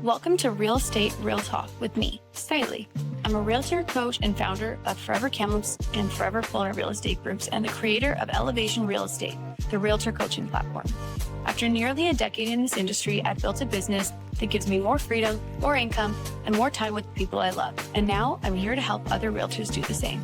Welcome to Real Estate Real Talk with me, Skyleigh. I'm a realtor, coach, and founder of Forever Kamloops and Forever Kelowna Real Estate Groups and the creator of Elevation Real Estate, the realtor coaching platform. After nearly a decade in this industry, I've built a business that gives me more freedom, more income, and more time with the people I love. And now I'm here to help other realtors do the same.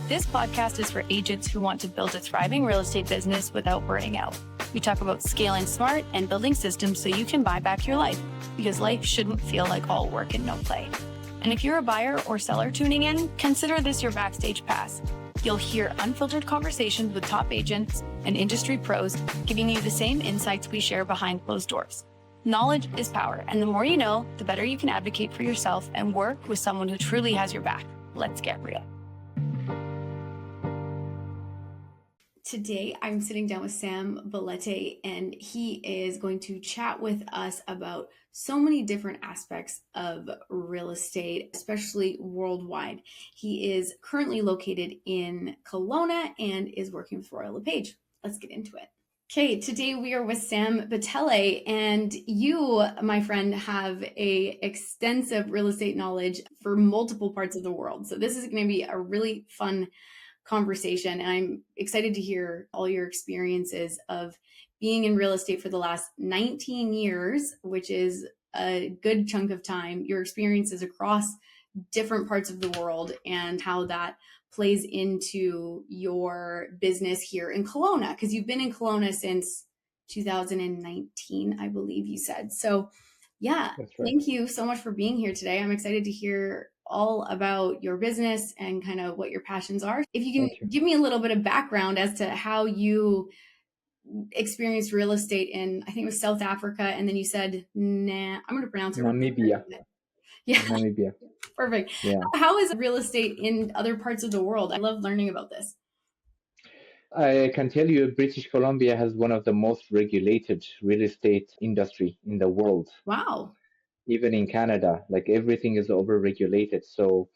This podcast is for agents who want to build a thriving real estate business without burning out. We talk about scaling smart and building systems so you can buy back your life, because life shouldn't feel like all work and no play. And if you're a buyer or seller tuning in, consider this your backstage pass. You'll hear unfiltered conversations with top agents and industry pros, giving you the same insights we share behind closed doors. Knowledge is power, and the more you know, the better you can advocate for yourself and work with someone who truly has your back. Let's get real. Today, I'm sitting down with Sam Belete, and he is going to chat with us about so many different aspects of real estate, especially worldwide. He is currently located in Kelowna and is working with Royal LePage. Let's get into it. Okay, today we are with Sam Belete, and you, my friend, have a extensive real estate knowledge for multiple parts of the world. So this is going to be a really fun conversation, and I'm excited to hear all your experiences of being in real estate for the last 19 years, which is a good chunk of time, your experiences across different parts of the world and how that plays into your business here in Kelowna, because you've been in Kelowna since 2019, I believe you said. So yeah, right. Thank you so much for being here today. I'm excited to hear all about your business and kind of what your passions are. If you can give me a little bit of background as to how you experienced real estate in, I think it was South Africa, and then you said, I'm going to pronounce it Namibia. Yeah. Namibia. Perfect. Yeah. How is real estate in other parts of the world? I love learning about this. I can tell you British Columbia has one of the most regulated real estate industry in the world. Wow. Even in Canada, like everything is over-regulated. So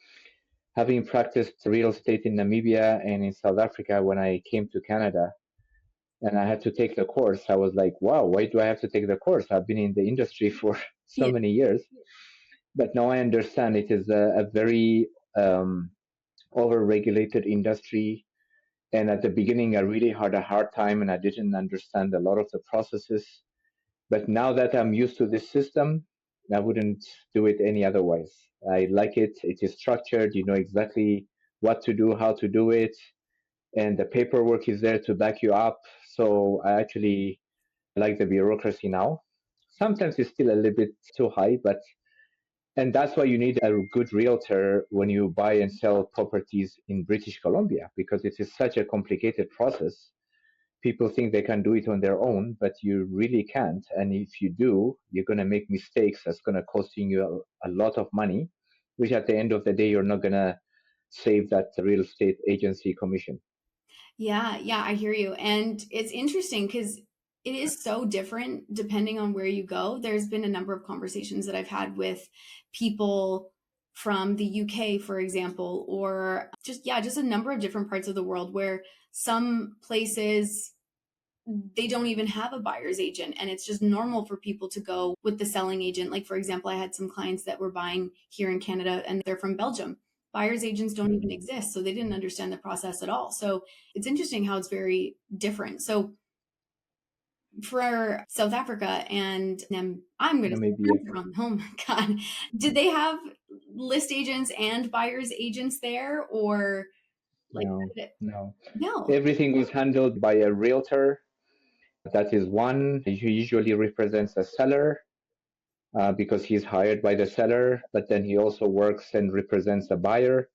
having practiced real estate in Namibia and in South Africa, when I came to Canada and I had to take the course, I was like, wow, why do I have to take the course? I've been in the industry for so many years. But now I understand it is a very over-regulated industry. And at the beginning, I really had a hard time and I didn't understand a lot of the processes. But now that I'm used to this system, I wouldn't do it any otherwise. I like it. It is structured. You know exactly what to do, how to do it. And the paperwork is there to back you up. So I actually like the bureaucracy now. Sometimes it's still a little bit too high, and that's why you need a good realtor when you buy and sell properties in British Columbia, because it is such a complicated process. People think they can do it on their own, but you really can't. And if you do, you're going to make mistakes that's going to cost you a lot of money, which at the end of the day, you're not going to save that real estate agency commission. Yeah, I hear you. And it's interesting because it is so different depending on where you go. There's been a number of conversations that I've had with people from the UK, for example, or just a number of different parts of the world where some places they don't even have a buyer's agent, and it's just normal for people to go with the selling agent. Like, for example, I had some clients that were buying here in Canada and they're from Belgium. Buyer's agents don't even exist, so they didn't understand the process at all. So it's interesting how it's very different. So for South Africa and I'm going to say from home, God, did they have list agents and buyer's agents there, or like No. Everything was handled by a realtor. That is one. He usually represents a seller because he's hired by the seller, but then he also works and represents a buyer,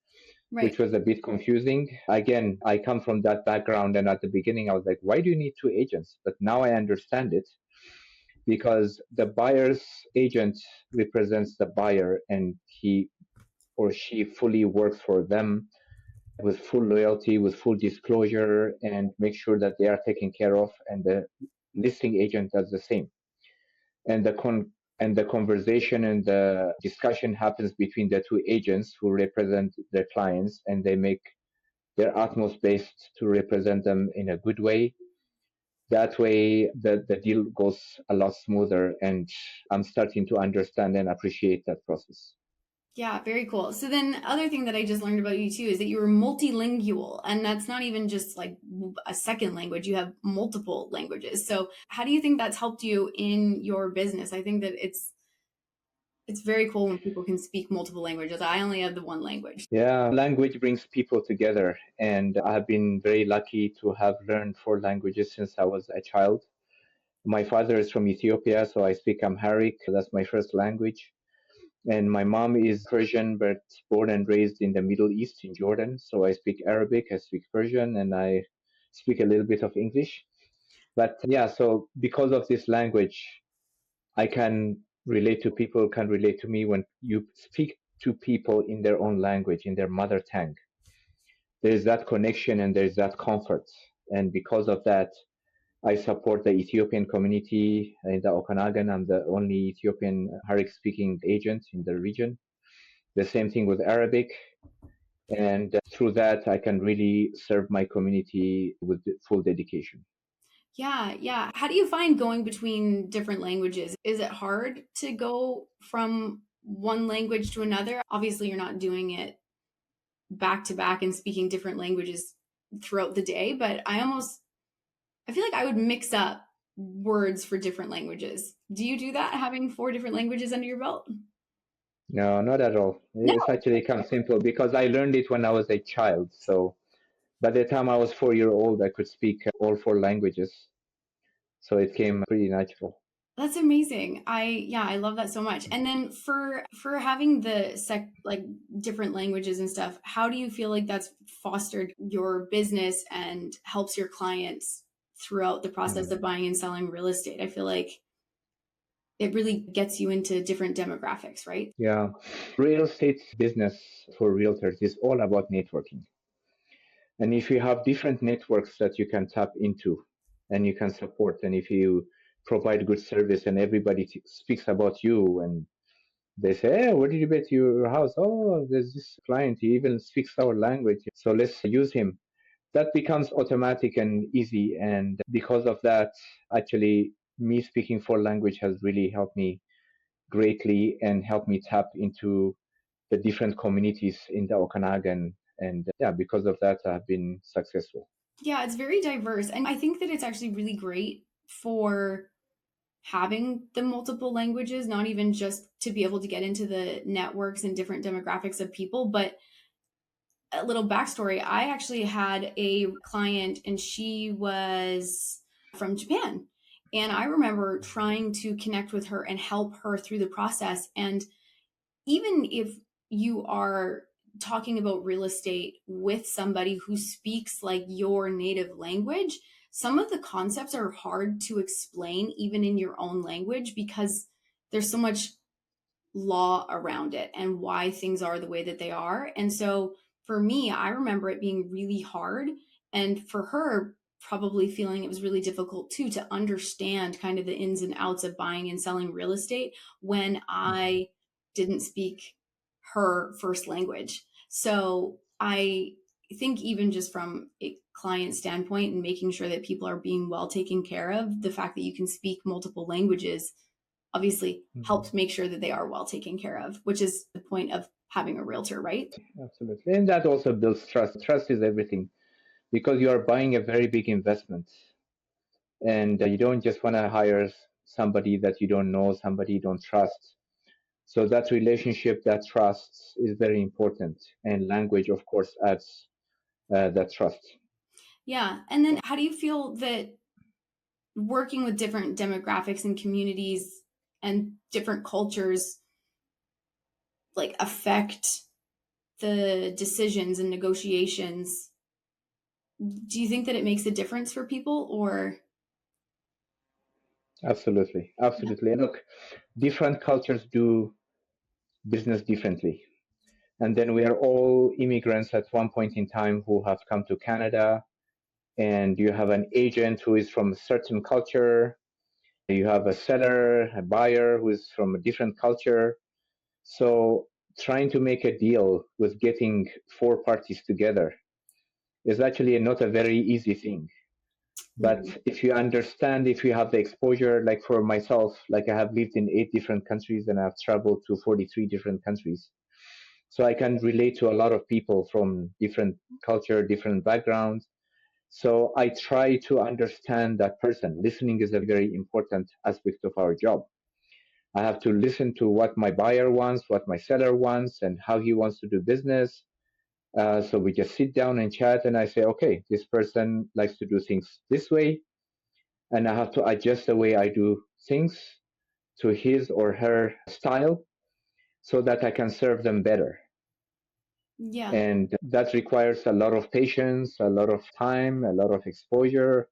which was a bit confusing. Again, I come from that background, and at the beginning I was like, why do you need two agents? But now I understand it, because the buyer's agent represents the buyer, and he or she fully works for them with full loyalty, with full disclosure, and make sure that they are taken care of, and the listing agent does the same. And the conversation and the discussion happens between the two agents who represent their clients, and they make their utmost best to represent them in a good way. That way, the deal goes a lot smoother, and I'm starting to understand and appreciate that process. Yeah, very cool. So then other thing that I just learned about you too is that you were multilingual, and that's not even just like a second language, you have multiple languages. So how do you think that's helped you in your business? I think that it's very cool when people can speak multiple languages. I only have the one language. Yeah, language brings people together, and I've been very lucky to have learned 4 languages since I was a child. My father is from Ethiopia, so I speak Amharic. That's my first language. And my mom is Persian, but born and raised in the Middle East in Jordan. So I speak Arabic, I speak Persian, and I speak a little bit of English. But yeah, so because of this language, I can relate to people, can relate to me when you speak to people in their own language, in their mother tongue. There's that connection and there's that comfort. And because of that, I support the Ethiopian community in the Okanagan. I'm the only Ethiopian Amharic speaking agent in the region. The same thing with Arabic. And through that, I can really serve my community with full dedication. Yeah, yeah. How do you find going between different languages? Is it hard to go from one language to another? Obviously, you're not doing it back to back and speaking different languages throughout the day, but I feel like I would mix up words for different languages. Do you do that, having 4 different languages under your belt? No, not at all. No. It's actually kind of simple because I learned it when I was a child. So by the time I was 4 years old, I could speak all 4 languages. So it came pretty natural. That's amazing. I love that so much. And then for having the like different languages and stuff, how do you feel like that's fostered your business and helps your clients throughout the process Mhm. of buying and selling real estate? I feel like it really gets you into different demographics, right? Yeah. Real estate business for realtors is all about networking. And if you have different networks that you can tap into and you can support, and if you provide good service and everybody speaks about you and they say, hey, where did you bet your house? Oh, there's this client. He even speaks our language. So let's use him. That becomes automatic and easy. And because of that, actually, me speaking 4 language has really helped me greatly and helped me tap into the different communities in the Okanagan. And yeah, because of that, I've been successful. Yeah, it's very diverse. And I think that it's actually really great for having the multiple languages, not even just to be able to get into the networks and different demographics of people, but a little backstory. I actually had a client and she was from Japan. And I remember trying to connect with her and help her through the process. And even if you are talking about real estate with somebody who speaks like your native language, some of the concepts are hard to explain even in your own language because there's so much law around it and why things are the way that they are. And so for me, I remember it being really hard. And for her, probably feeling it was really difficult too to understand kind of the ins and outs of buying and selling real estate when I didn't speak her first language. So I think even just from a client standpoint and making sure that people are being well taken care of, the fact that you can speak multiple languages obviously Mhm. helps make sure that they are well taken care of, which is the point of having a realtor, right? Absolutely. And that also builds trust. Trust is everything because you are buying a very big investment and you don't just want to hire somebody that you don't know, somebody you don't trust. So that relationship, that trust is very important. And language, of course, adds that trust. Yeah. And then how do you feel that working with different demographics and communities and different cultures like affect the decisions and negotiations? Do you think that it makes a difference for people or Absolutely. Absolutely. And look, different cultures do business differently. And then we are all immigrants at one point in time who have come to Canada, and you have an agent who is from a certain culture. You have a seller, a buyer who is from a different culture. So trying to make a deal with getting 4 parties together is actually not a very easy thing. But Mhm. if you understand, if you have the exposure, like for myself, like I have lived in 8 different countries and I've traveled to 43 different countries. So I can relate to a lot of people from different culture, different backgrounds. So I try to understand that person. Listening is a very important aspect of our job. I have to listen to what my buyer wants, what my seller wants, and how he wants to do business. So we just sit down and chat, and I say, okay, this person likes to do things this way, and I have to adjust the way I do things to his or her style so that I can serve them better. Yeah. And that requires a lot of patience, a lot of time, a lot of exposure,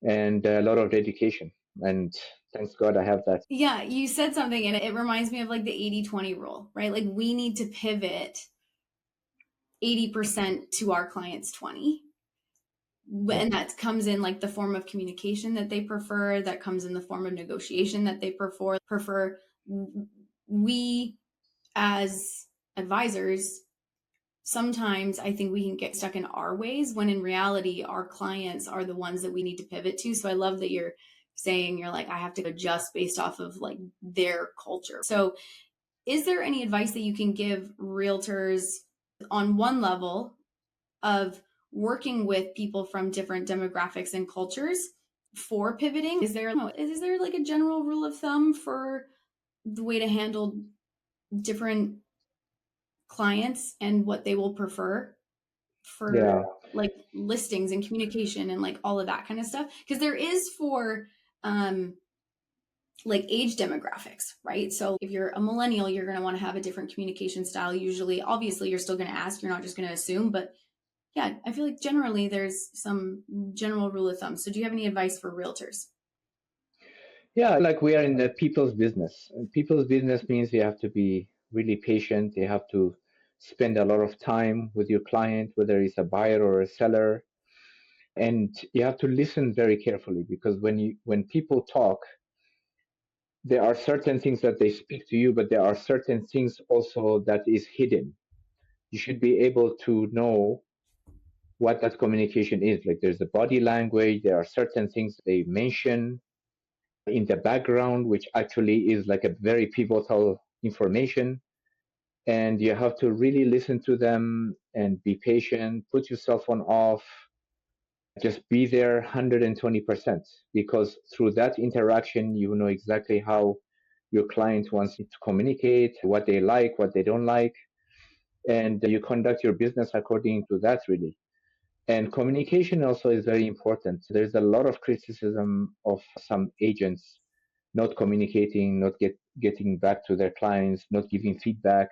and a lot of dedication. And thanks God I have that. Yeah, you said something and it reminds me of like the 80-20 rule, right? Like we need to pivot 80% to our clients 20. Yeah. And that comes in like the form of communication that they prefer, that comes in the form of negotiation that they prefer. We as advisors, sometimes I think we can get stuck in our ways when in reality our clients are the ones that we need to pivot to. So I love that you're saying you're like I have to adjust based off of like their culture. So is there any advice that you can give realtors on one level of working with people from different demographics and cultures for pivoting? Is there like a general rule of thumb for the way to handle different clients and what they will prefer for Yeah. like listings and communication and like all of that kind of stuff? Because there is for um like age demographics, right? So if you're a millennial, you're going to want to have a different communication style. Usually, obviously, you're still going to ask, you're not just going to assume, but yeah, I feel like generally there's some general rule of thumb. So do you have any advice for realtors? Yeah, like we are in the people's business. And people's business means you have to be really patient. You have to spend a lot of time with your client, whether it's a buyer or a seller. And you have to listen very carefully because when people talk, there are certain things that they speak to you, but there are certain things also that is hidden. You should be able to know what that communication is. Like there's the body language, there are certain things they mention in the background, which actually is like a very pivotal information. And you have to really listen to them and be patient, put your cell phone off, just be there 120%, because through that interaction, you know exactly how your client wants to communicate, what they like, what they don't like, and you conduct your business according to that, really. And communication also is very important. There's a lot of criticism of some agents not communicating, not getting back to their clients, not giving feedback.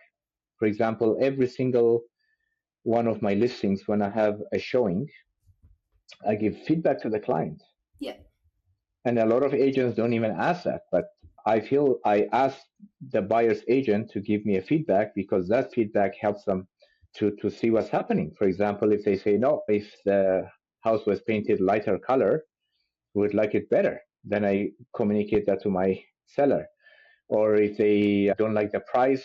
For example, every single one of my listings, when I have a showing, I give feedback to the client. Yeah. And a lot of agents don't even ask that. But I feel I ask the buyer's agent to give me a feedback because that feedback helps them to see what's happening. For example, if they say, no, if the house was painted lighter color, we would like it better. Then I communicate that to my seller. Or if they don't like the price,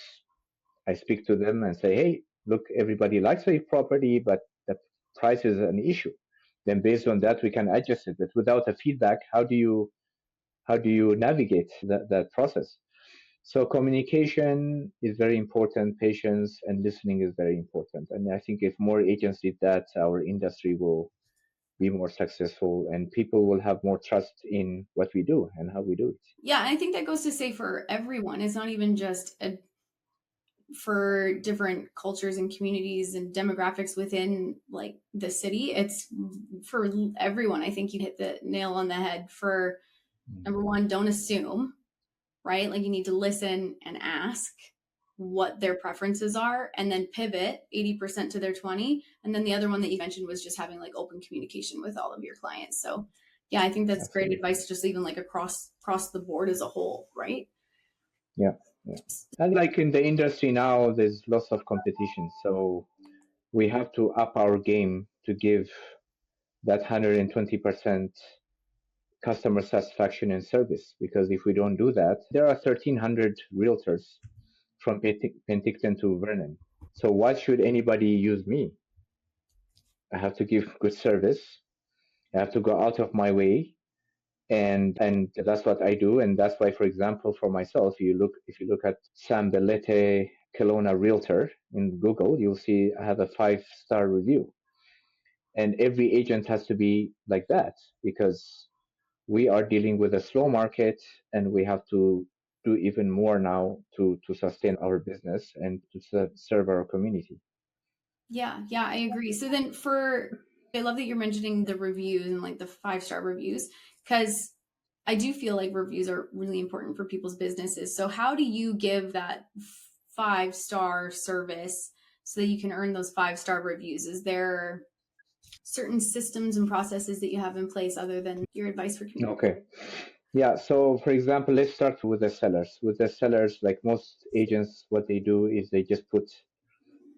I speak to them and say, hey, look, everybody likes the property, but the price is an issue. Then based on that, we can adjust it. But without a feedback, how do you navigate that process? So communication is very important, patience and listening is very important. And I think if more agents did that, our industry will be more successful and people will have more trust in what we do and how we do it. Yeah, and I think that goes to say for everyone. It's not even just for different cultures and communities and demographics within like the city. It's for everyone. I think you hit the nail on the head. For number one, don't assume, right? Like you need to listen and ask what their preferences are and then pivot 80% to their 20. And then the other one that you mentioned was just having like open communication with all of your clients. So yeah, I think that's great Absolutely. advice, just even like across the board as a whole, right? Yeah. Yeah. And like in the industry now, there's lots of competition. So we have to up our game to give that 120% customer satisfaction and service. Because if we don't do that, there are 1,300 realtors from Penticton to Vernon. So why should anybody use me? I have to give good service I have to go out of my way, and that's what I do. And that's why, for example, for myself, if you look at Sam Belete Kelowna Realtor in Google, you'll see I have a 5-star review. And every agent has to be like that, because we are dealing with a slow market, and we have to do even more now to sustain our business and to serve our community. Yeah, yeah, I agree. So then I love that you're mentioning the reviews and like the 5-star reviews, because I do feel like reviews are really important for people's businesses. So how do you give that 5-star service so that you can earn those 5-star reviews? Is there certain systems and processes that you have in place other than your advice for community? Okay. Yeah. So, for example, let's start with the sellers. With the sellers, like most agents, what they do is they just put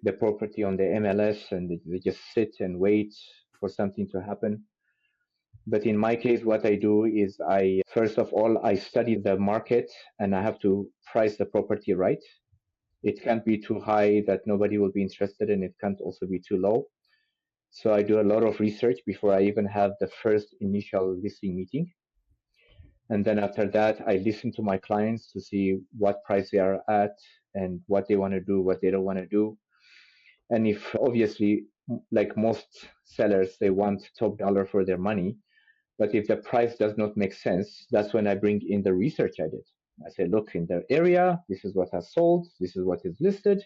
the property on the MLS, and they just sit and wait for something to happen. But in my case, what I do is first of all, I study the market, and I have to price the property right. It can't be too high that nobody will be interested, and it can't also be too low. So I do a lot of research before I even have the first initial listing meeting. And then after that, I listen to my clients to see what price they are at and what they want to do, what they don't want to do. And if obviously, like most sellers, they want top dollar for their money. But if the price does not make sense, that's when I bring in the research I did. I say, look, in the area, this is what has sold, this is what is listed.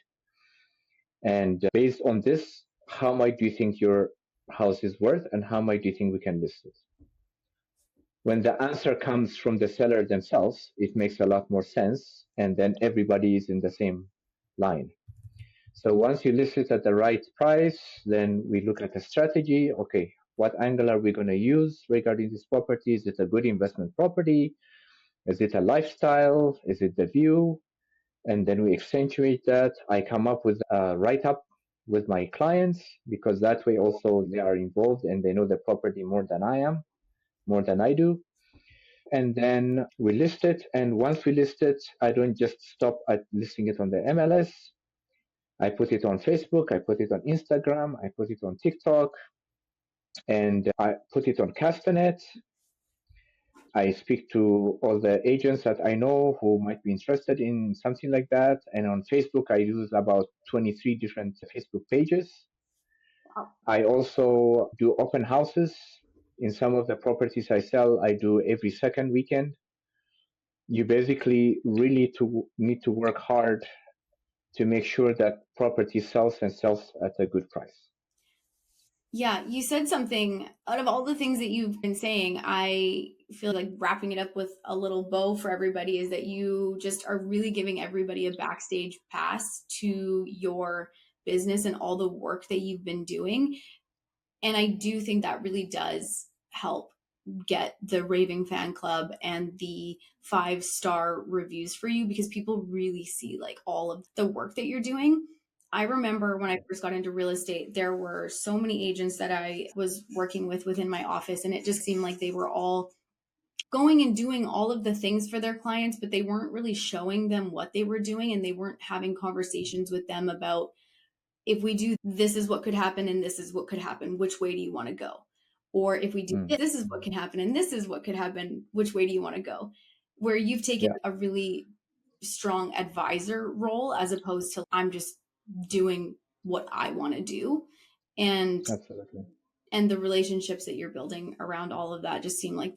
And based on this, how much do you think your house is worth, and how much do you think we can list it? When the answer comes from the seller themselves, it makes a lot more sense, and then everybody is in the same line. So once you list it at the right price, then we look at the strategy. Okay, what angle are we going to use regarding this property? Is it a good investment property? Is it a lifestyle? Is it the view? And then we accentuate that. I come up with a write-up with my clients, because that way also they are involved and they know the property more than I am, more than I do. And then we list it. And once we list it, I don't just stop at listing it on the MLS. I put it on Facebook, I put it on Instagram, I put it on TikTok, and I put it on Castanet. I speak to all the agents that I know who might be interested in something like that. And on Facebook, I use about 23 different Facebook pages. I also do open houses. In some of the properties I sell, I do every second weekend. You basically really need to work hard to make sure that property sells and sells at a good price. Yeah, you said something out of all the things that you've been saying. I feel like wrapping it up with a little bow for everybody is that you just are really giving everybody a backstage pass to your business and all the work that you've been doing. And I do think that really does help get the raving fan club and the 5-star reviews for you, because people really see like all of the work that you're doing. I remember when I first got into real estate, there were so many agents that I was working with within my office, and it just seemed like they were all going and doing all of the things for their clients, but they weren't really showing them what they were doing, and they weren't having conversations with them about, if we do this is what could happen and this is what could happen, which way do you want to go? Or if we do this is what can happen and this is what could happen, which way do you want to go? Where you've taken a really strong advisor role, as opposed to I'm just doing what I want to do. And Absolutely. and the relationships that you're building around all of that just seem like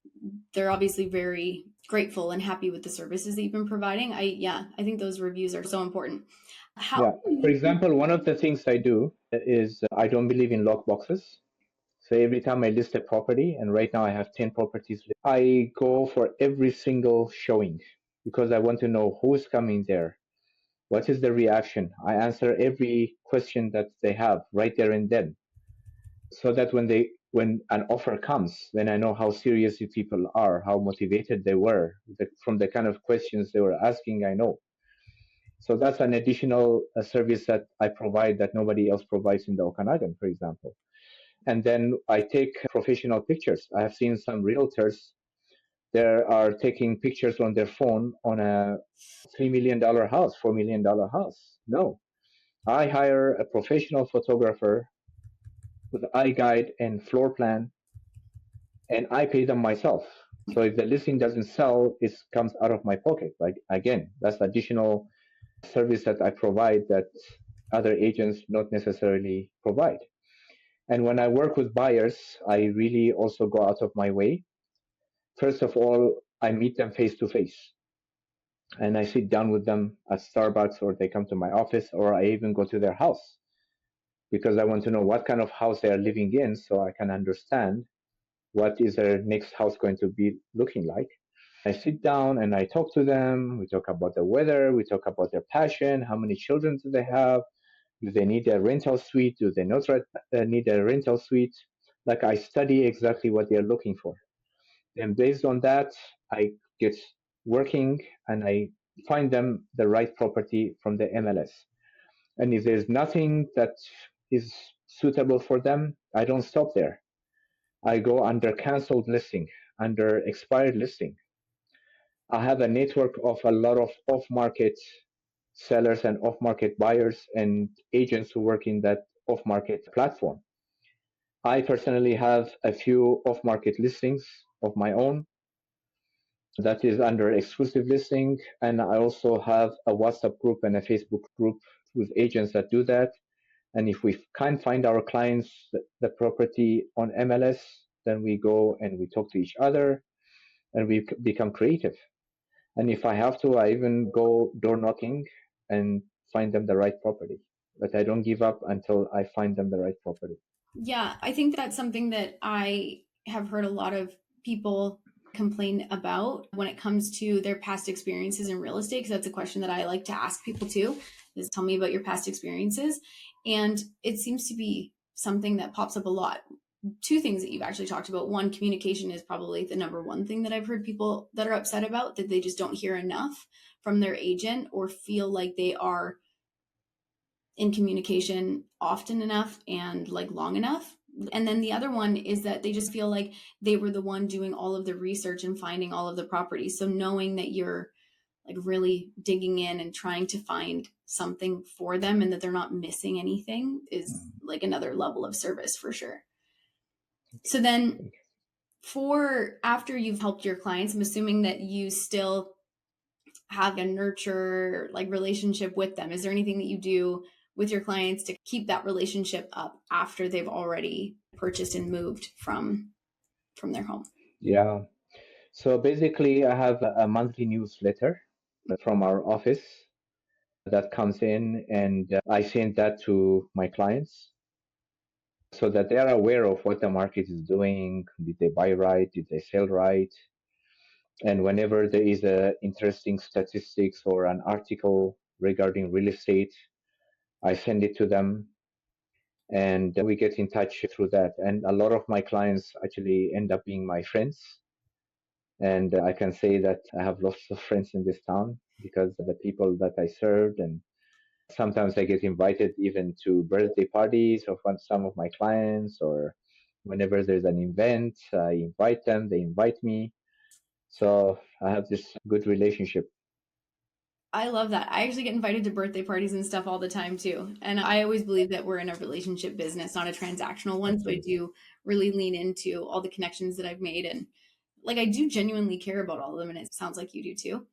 they're obviously very grateful and happy with the services that you've been providing. I think those reviews are so important. How For example, one of the things I do is I don't believe in lock boxes. So every time I list a property, and right now I have 10 properties, I go for every single showing, because I want to know who is coming there. What is the reaction? I answer every question that they have right there and then, so that when an offer comes, then I know how serious the people are, how motivated they were from the kind of questions they were asking. I know. So that's an additional service that I provide that nobody else provides in the Okanagan, for example. And then I take professional pictures. I have seen some realtors, they are taking pictures on their phone on a $3 million house, $4 million house. No, I hire a professional photographer with eye guide and floor plan, and I pay them myself. So if the listing doesn't sell, it comes out of my pocket. Like again, that's additional service that I provide that other agents not necessarily provide. And when I work with buyers, I really also go out of my way. First of all, I meet them face to face and I sit down with them at Starbucks, or they come to my office, or I even go to their house because I want to know what kind of house they are living in so I can understand what is their next house going to be looking like. I sit down and I talk to them. We talk about the weather. We talk about their passion. How many children do they have? Do they need a rental suite? Do they not need a rental suite? Like I study exactly what they're looking for. And based on that, I get working and I find them the right property from the MLS. And if there's nothing that is suitable for them, I don't stop there. I go under canceled listing, under expired listing. I have a network of a lot of off-market sellers and off-market buyers and agents who work in that off-market platform. I personally have a few off-market listings of my own that is under exclusive listing, and I also have a WhatsApp group and a Facebook group with agents that do that. And if we can't find our clients the property on MLS, then we go and we talk to each other and we become creative. And if I have to, I even go door knocking and find them the right property. But I don't give up until I find them the right property. Yeah, I think that's something that I have heard a lot of people complain about when it comes to their past experiences in real estate, because that's a question that I like to ask people too, is tell me about your past experiences. And it seems to be something that pops up a lot. Two things that you've actually talked about. One, communication is probably the number one thing that I've heard people that are upset about, that they just don't hear enough from their agent or feel like they are in communication often enough and like long enough. And then the other one is that they just feel like they were the one doing all of the research and finding all of the properties. So knowing that you're like really digging in and trying to find something for them and that they're not missing anything is like another level of service for sure. So then for after you've helped your clients, I'm assuming that you still have a nurture like relationship with them. Is there anything that you do with your clients to keep that relationship up after they've already purchased and moved from their home? Yeah. So basically, I have a monthly newsletter from our office that comes in, and I send that to my clients so that they are aware of what the market is doing. Did they buy right? Did they sell right? And whenever there is a interesting statistics or an article regarding real estate, I send it to them and we get in touch through that. And a lot of my clients actually end up being my friends. And I can say that I have lots of friends in this town because of the people that I served. And sometimes I get invited even to birthday parties of some of my clients, or whenever there's an event, I invite them, they invite me. So I have this good relationship. I love that. I actually get invited to birthday parties and stuff all the time too. And I always believe that we're in a relationship business, not a transactional one. So I do really lean into all the connections that I've made. And like I do genuinely care about all of them. And it sounds like you do too.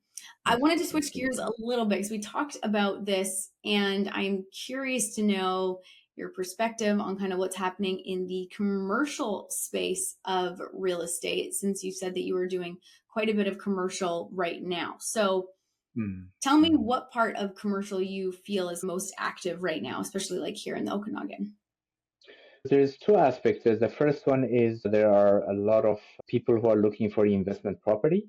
I wanted to switch gears a little bit because we talked about this, and I'm curious to know your perspective on kind of what's happening in the commercial space of real estate, since you said that you were doing quite a bit of commercial right now. So tell me what part of commercial you feel is most active right now, especially like here in the Okanagan. There's two aspects. The first one is there are a lot of people who are looking for investment property,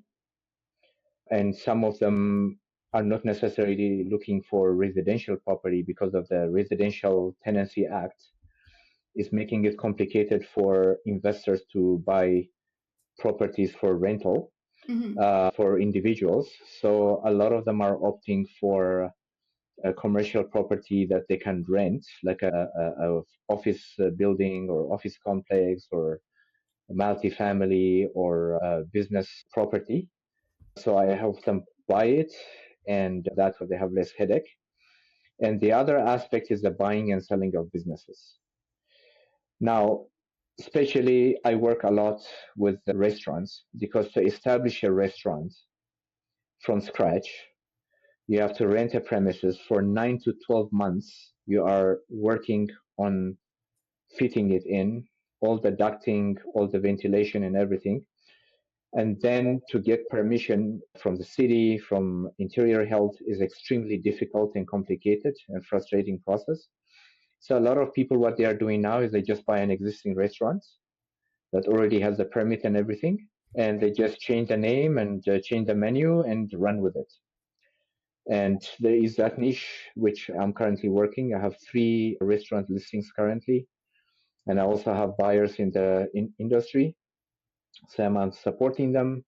and some of them are not necessarily looking for residential property because of the Residential Tenancy Act is making it complicated for investors to buy properties for rental for individuals. So a lot of them are opting for a commercial property that they can rent, like a office building or office complex or a multifamily or a business property. So I help them buy it, and that's why they have less headache. And the other aspect is the buying and selling of businesses. Now, especially I work a lot with the restaurants, because to establish a restaurant from scratch, you have to rent a premises for 9 to 12 months. You are working on fitting it in, all the ducting, all the ventilation and everything. And then to get permission from the city, from interior health, is extremely difficult and complicated and frustrating process. So a lot of people, what they are doing now is they just buy an existing restaurant that already has the permit and everything, and they just change the name and change the menu and run with it. And there is that niche which I'm currently working. I have 3 restaurant listings currently, and I also have buyers in the industry. So I'm supporting them.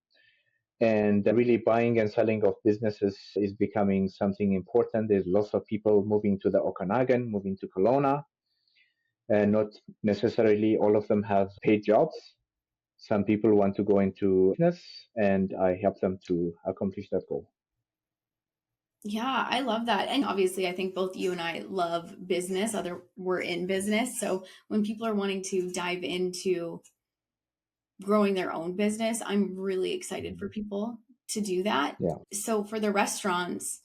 And really buying and selling of businesses is becoming something important. There's lots of people moving to the Okanagan, moving to Kelowna, and not necessarily all of them have paid jobs. Some people want to go into business, and I help them to accomplish that goal. Yeah, I love that. And obviously, I think both you and I love business. We're in business. So when people are wanting to dive into growing their own business, I'm really excited for people to do that. Yeah. So for the restaurants,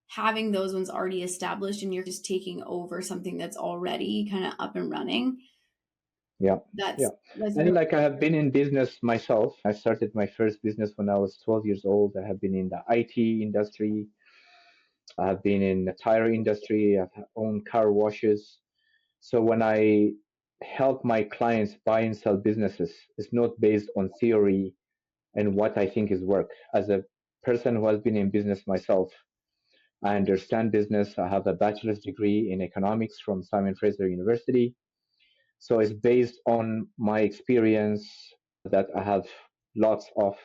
having those ones already established and you're just taking over something that's already kind of up and running. Yeah. That's And like, I have been in business myself. I started my first business when I was 12 years old. I have been in the IT industry. I have been in the tire industry. I've owned car washes. So when I help my clients buy and sell businesses, it's not based on theory and what I think is work. As a person who has been in business myself, I understand business. I have a bachelor's degree in economics from Simon Fraser University. So it's based on my experience that I have lots of,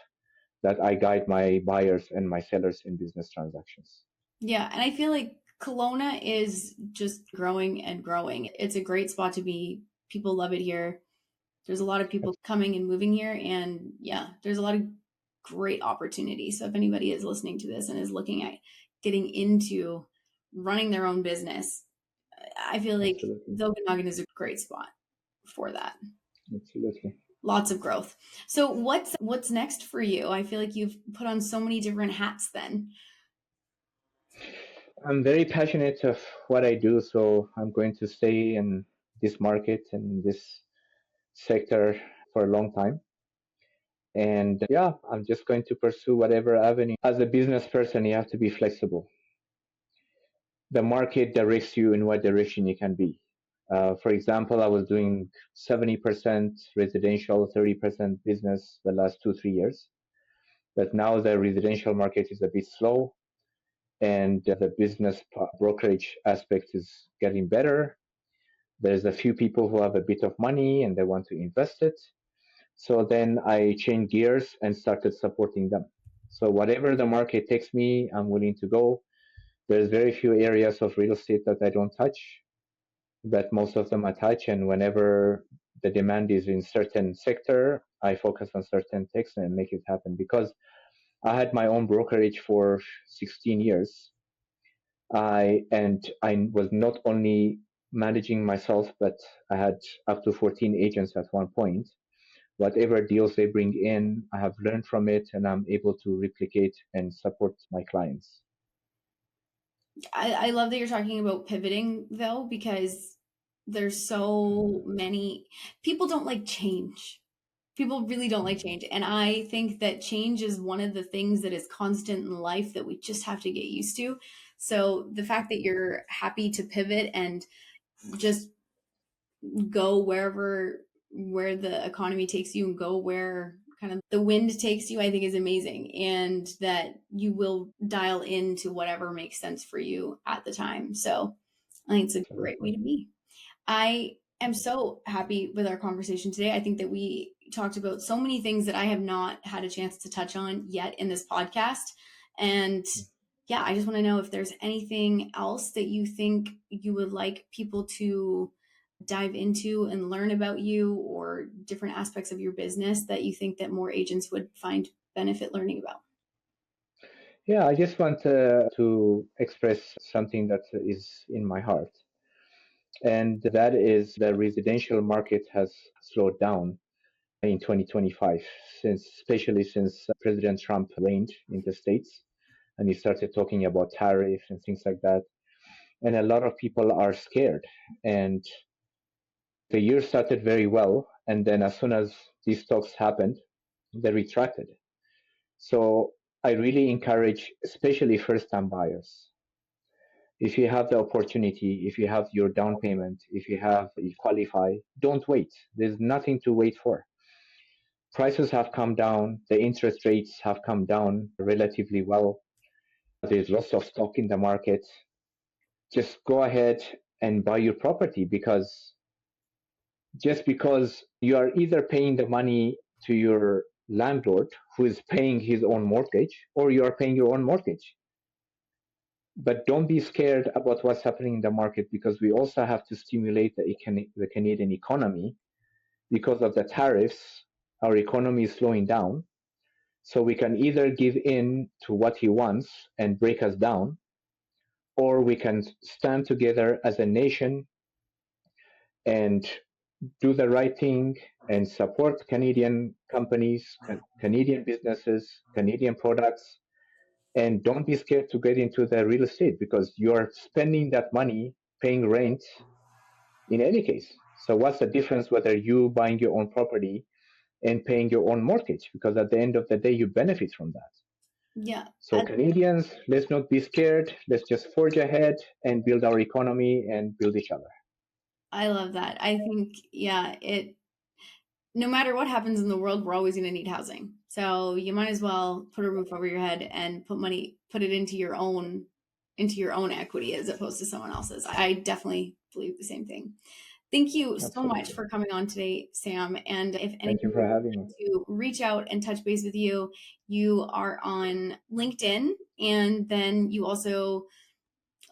that I guide my buyers and my sellers in business transactions. Yeah, and I feel like Kelowna is just growing and growing. It's a great spot to be. People love it here. There's a lot of people coming and moving here, and yeah, there's a lot of great opportunities. So if anybody is listening to this and is looking at getting into running their own business, I feel like Absolutely. the Okanagan is a great spot for that. Absolutely. Lots of growth. So what's next for you? I feel like you've put on so many different hats then. I'm very passionate of what I do, so I'm going to stay in this market and this sector for a long time. And yeah, I'm just going to pursue whatever avenue. As a business person, you have to be flexible. The market directs you in what direction you can be. For example, I was doing 70% residential, 30% business the last 2-3 years. But now the residential market is a bit slow, and the business brokerage aspect is getting better. There's a few people who have a bit of money and they want to invest it. So then I changed gears and started supporting them. So whatever the market takes me, I'm willing to go. There's very few areas of real estate that I don't touch, but most of them I touch. And whenever the demand is in certain sector, I focus on certain things and make it happen. Because I had my own brokerage for 16 years. I was not only managing myself, but I had up to 14 agents at one point. Whatever deals they bring in, I have learned from it, and I'm able to replicate and support my clients. I love that you're talking about pivoting though, because there's so many people don't like change. People really don't like change. And I think that change is one of the things that is constant in life that we just have to get used to. So the fact that you're happy to pivot and just go where the economy takes you and go where kind of the wind takes you, I think is amazing. And that you will dial into whatever makes sense for you at the time. So I think it's a great way to be. I am so happy with our conversation today. I think that we talked about so many things that I have not had a chance to touch on yet in this podcast. And yeah, I just want to know if there's anything else that you think you would like people to dive into and learn about you, or different aspects of your business that you think that more agents would find benefit learning about. Yeah, I just want to express something that is in my heart. And that is the residential market has slowed down in 2025, especially since President Trump reigned in the States and he started talking about tariffs and things like that. And a lot of people are scared. And the year started very well. And then as soon as these talks happened, they retracted. So I really encourage, especially first-time buyers, if you have the opportunity, if you have your down payment, if you qualify, don't wait. There's nothing to wait for. Prices have come down. The interest rates have come down relatively well. There's lots of stock in the market. Just go ahead and buy your property, because just because you are either paying the money to your landlord who is paying his own mortgage, or you are paying your own mortgage. But don't be scared about what's happening in the market, because we also have to stimulate the Canadian economy. Because of the tariffs, our economy is slowing down. So we can either give in to what he wants and break us down, or we can stand together as a nation and do the right thing and support Canadian companies, Canadian businesses, Canadian products. And don't be scared to get into the real estate, because you're spending that money paying rent in any case. So what's the difference whether you buying your own property and paying your own mortgage? Because at the end of the day, you benefit from that. Yeah. So Canadians, let's not be scared. Let's just forge ahead and build our economy and build each other. I love that. I think, yeah, no matter what happens in the world, we're always going to need housing. So you might as well put a roof over your head and put it into your own equity as opposed to someone else's. I definitely believe the same thing. Thank you so much for coming on today, Sam. And if anyone Thank you for having me. To reach out and touch base with you, you are on LinkedIn, and then you also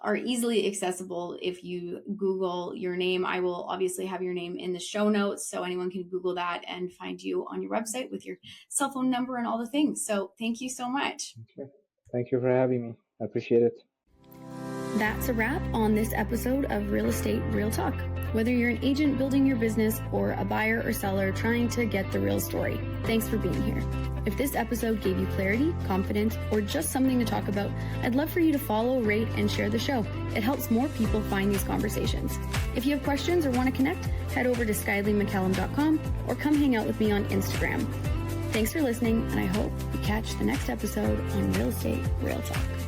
are easily accessible if you Google your name. I will obviously have your name in the show notes, so anyone can Google that and find you on your website with your cell phone number and all the things. So thank you so much. Okay. Thank you for having me. I appreciate it. That's a wrap on this episode of Real Estate Real Talk. Whether you're an agent building your business or a buyer or seller trying to get the real story, thanks for being here. If this episode gave you clarity, confidence, or just something to talk about, I'd love for you to follow, rate, and share the show. It helps more people find these conversations. If you have questions or want to connect, head over to SkyleighMcCallum.com or come hang out with me on Instagram. Thanks for listening, and I hope you catch the next episode on Real Estate Real Talk.